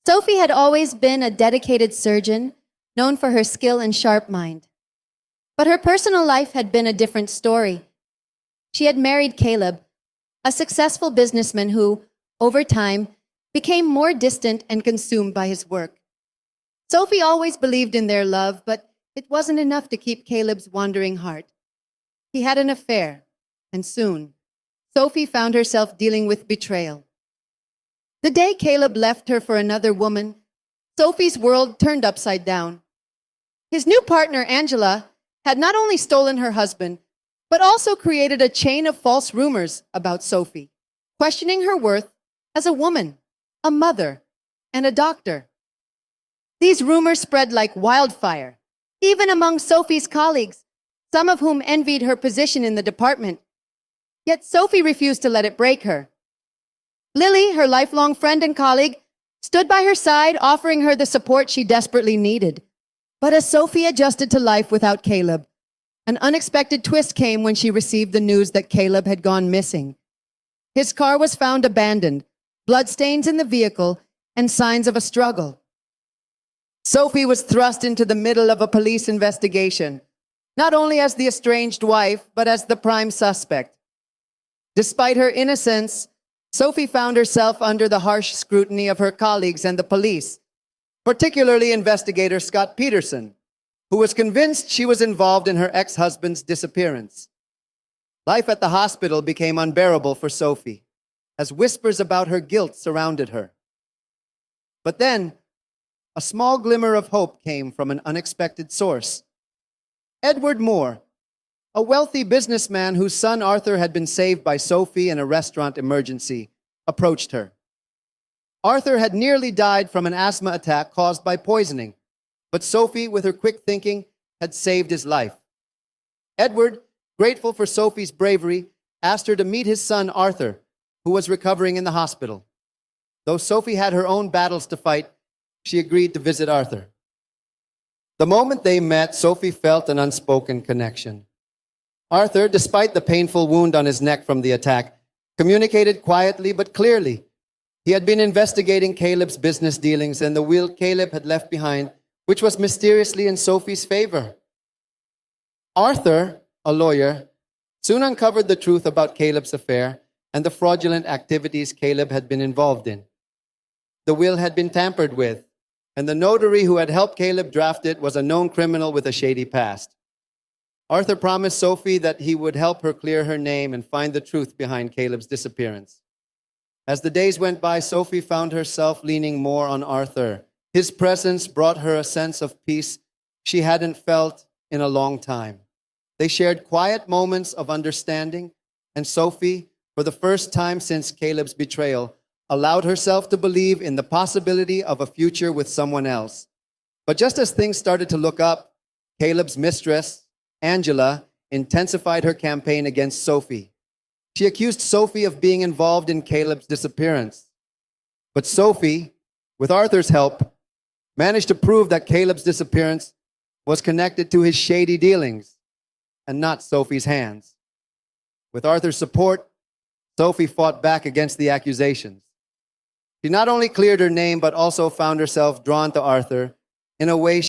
Sophie had always been a dedicated surgeon, known for her skill and sharp mind. But her personal life had been a different story. She had married Caleb, a successful businessman who, over time, became more distant and consumed by his work. Sophie always believed in their love, but it wasn't enough to keep Caleb's wandering heart. He had an affair, and soon, Sophie found herself dealing with betrayal. The day Caleb left her for another woman, Sophie's world turned upside down. His new partner, Angela, had not only stolen her husband, but also created a chain of false rumors about Sophie, questioning her worth as a woman, a mother, and a doctor. These rumors spread like wildfire, even among Sophie's colleagues, some of whom envied her position in the department. Yet Sophie refused to let it break her. Lily, her lifelong friend and colleague, stood by her side, offering her the support she desperately needed. But as Sophie adjusted to life without Caleb, an unexpected twist came when she received the news that Caleb had gone missing. His car was found abandoned, bloodstains in the vehicle, and signs of a struggle. Sophie was thrust into the middle of a police investigation, not only as the estranged wife, but as the prime suspect. Despite her innocence, Sophie found herself under the harsh scrutiny of her colleagues and the police, particularly investigator Scott Peterson, who was convinced she was involved in her ex-husband's disappearance. Life at the hospital became unbearable for Sophie, as whispers about her guilt surrounded her. But then, a small glimmer of hope came from an unexpected source. Edward Moore, a wealthy businessman whose son Arthur had been saved by Sophie in a restaurant emergency, approached her. Arthur had nearly died from an asthma attack caused by poisoning, but Sophie, with her quick thinking, had saved his life. Edward, grateful for Sophie's bravery, asked her to meet his son Arthur, who was recovering in the hospital. Though Sophie had her own battles to fight, she agreed to visit Arthur. The moment they met, Sophie felt an unspoken connection. Arthur, despite the painful wound on his neck from the attack, communicated quietly but clearly. He had been investigating Caleb's business dealings and the will Caleb had left behind, which was mysteriously in Sophie's favor. Arthur, a lawyer, soon uncovered the truth about Caleb's affair and the fraudulent activities Caleb had been involved in. The will had been tampered with, and the notary who had helped Caleb draft it was a known criminal with a shady past. Arthur promised Sophie that he would help her clear her name and find the truth behind Caleb's disappearance. As the days went by, Sophie found herself leaning more on Arthur. His presence brought her a sense of peace she hadn't felt in a long time. They shared quiet moments of understanding, and Sophie, for the first time since Caleb's betrayal, allowed herself to believe in the possibility of a future with someone else. But just as things started to look up, Caleb's mistress, Angela, intensified her campaign against Sophie. She accused Sophie of being involved in Caleb's disappearance. But Sophie, with Arthur's help, managed to prove that Caleb's disappearance was connected to his shady dealings and not Sophie's hands. With Arthur's support, Sophie fought back against the accusations. She not only cleared her name, but also found herself drawn to Arthur in a way